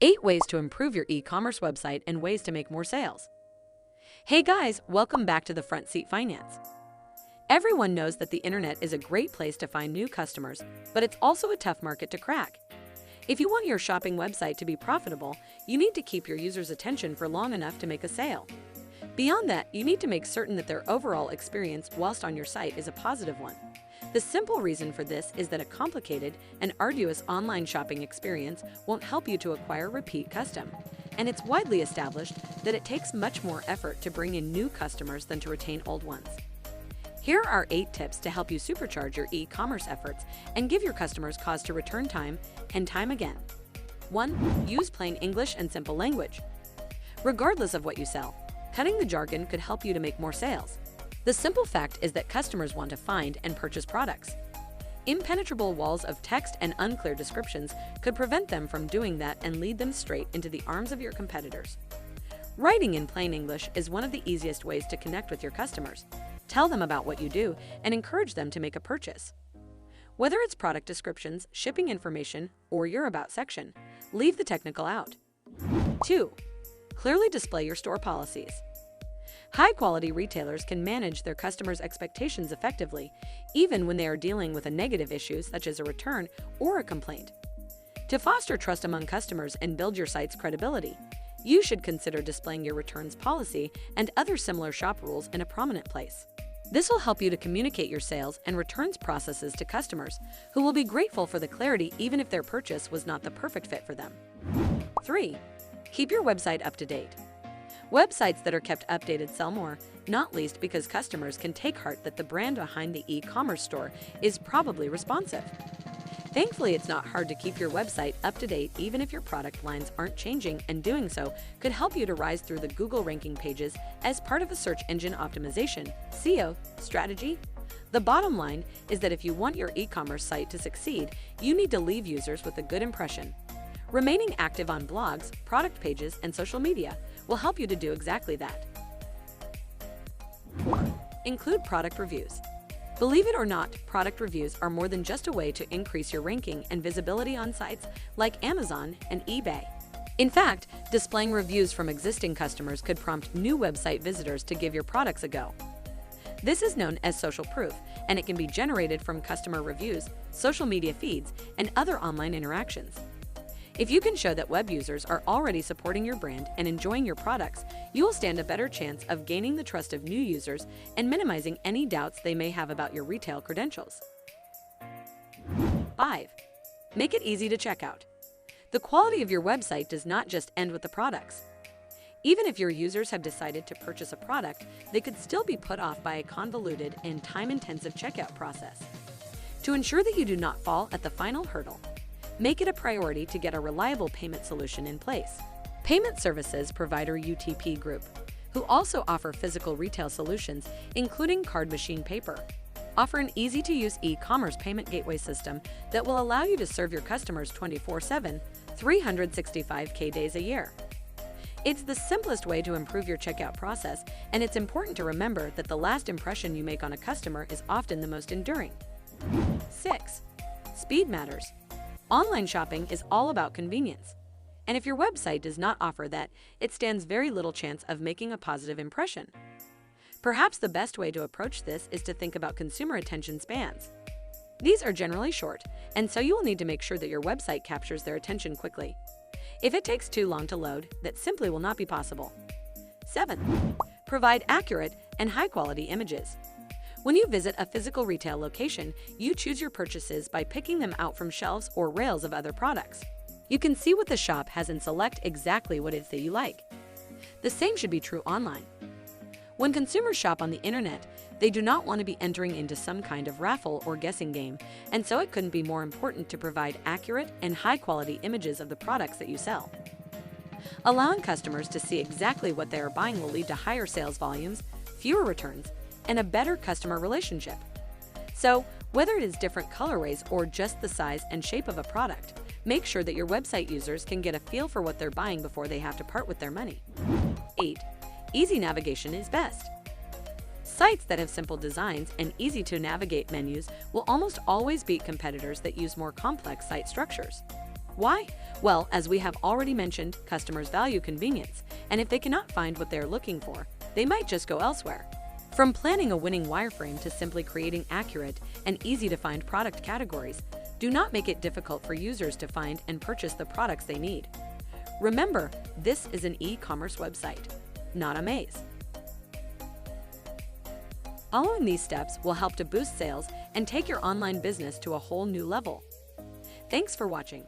8 ways to improve your e-commerce website and ways to make more sales. Hey guys, welcome back to the Front Seat Finance. Everyone knows that the internet is a great place to find new customers, but it's also a tough market to crack. If you want your shopping website to be profitable, you need to keep your users' attention for long enough to make a sale. Beyond that, you need to make certain that their overall experience whilst on your site is a positive one. The simple reason for this is that a complicated and arduous online shopping experience won't help you to acquire repeat custom, and it's widely established that it takes much more effort to bring in new customers than to retain old ones. Here are 8 tips to help you supercharge your e-commerce efforts and give your customers cause to return time and time again. 1. Use plain English and simple language. Regardless of what you sell, cutting the jargon could help you to make more sales. The simple fact is that customers want to find and purchase products. Impenetrable walls of text and unclear descriptions could prevent them from doing that and lead them straight into the arms of your competitors. Writing in plain English is one of the easiest ways to connect with your customers. Tell them about what you do and encourage them to make a purchase. Whether it's product descriptions, shipping information, or your About section, leave the technical out. 2. Clearly display your store policies. High-quality retailers can manage their customers' expectations effectively, even when they are dealing with a negative issue such as a return or a complaint. To foster trust among customers and build your site's credibility, you should consider displaying your returns policy and other similar shop rules in a prominent place. This will help you to communicate your sales and returns processes to customers, who will be grateful for the clarity even if their purchase was not the perfect fit for them. 3. Keep your website up to date. Websites that are kept updated sell more, not least because customers can take heart that the brand behind the e-commerce store is probably responsive. Thankfully, it's not hard to keep your website up to date even if your product lines aren't changing, and doing so could help you to rise through the Google ranking pages as part of a search engine optimization (SEO) strategy. The bottom line is that if you want your e-commerce site to succeed, you need to leave users with a good impression. Remaining active on blogs, product pages, and social media will help you to do exactly that. 4. Include product reviews. Believe it or not, product reviews are more than just a way to increase your ranking and visibility on sites like Amazon and eBay. In fact, displaying reviews from existing customers could prompt new website visitors to give your products a go. This is known as social proof, and it can be generated from customer reviews, social media feeds, and other online interactions. If you can show that web users are already supporting your brand and enjoying your products, you will stand a better chance of gaining the trust of new users and minimizing any doubts they may have about your retail credentials. 5. Make it easy to check out. The quality of your website does not just end with the products. Even if your users have decided to purchase a product, they could still be put off by a convoluted and time-intensive checkout process. To ensure that you do not fall at the final hurdle, make it a priority to get a reliable payment solution in place. Payment services provider UTP Group, who also offer physical retail solutions, including card machine paper, offer an easy-to-use e-commerce payment gateway system that will allow you to serve your customers 24/7, 365 days a year. It's the simplest way to improve your checkout process, and it's important to remember that the last impression you make on a customer is often the most enduring. 6. Speed matters. Online shopping is all about convenience, and if your website does not offer that, it stands very little chance of making a positive impression. Perhaps the best way to approach this is to think about consumer attention spans. These are generally short, and so you will need to make sure that your website captures their attention quickly. If it takes too long to load, that simply will not be possible. 7. Provide accurate and high-quality images. When you visit a physical retail location, you choose your purchases by picking them out from shelves or rails of other products. You can see what the shop has and select exactly what it is that you like. The same should be true online. When consumers shop on the internet, they do not want to be entering into some kind of raffle or guessing game, and so it couldn't be more important to provide accurate and high-quality images of the products that you sell. Allowing customers to see exactly what they are buying will lead to higher sales volumes, fewer returns, and a better customer relationship. So, whether it is different colorways or just the size and shape of a product, make sure that your website users can get a feel for what they're buying before they have to part with their money. 8. Easy navigation is best. Sites that have simple designs and easy-to-navigate menus will almost always beat competitors that use more complex site structures. Why? Well, as we have already mentioned, customers value convenience, and if they cannot find what they are looking for, they might just go elsewhere. From planning a winning wireframe to simply creating accurate and easy-to-find product categories, do not make it difficult for users to find and purchase the products they need. Remember, this is an e-commerce website, not a maze. Following these steps will help to boost sales and take your online business to a whole new level. Thanks for watching.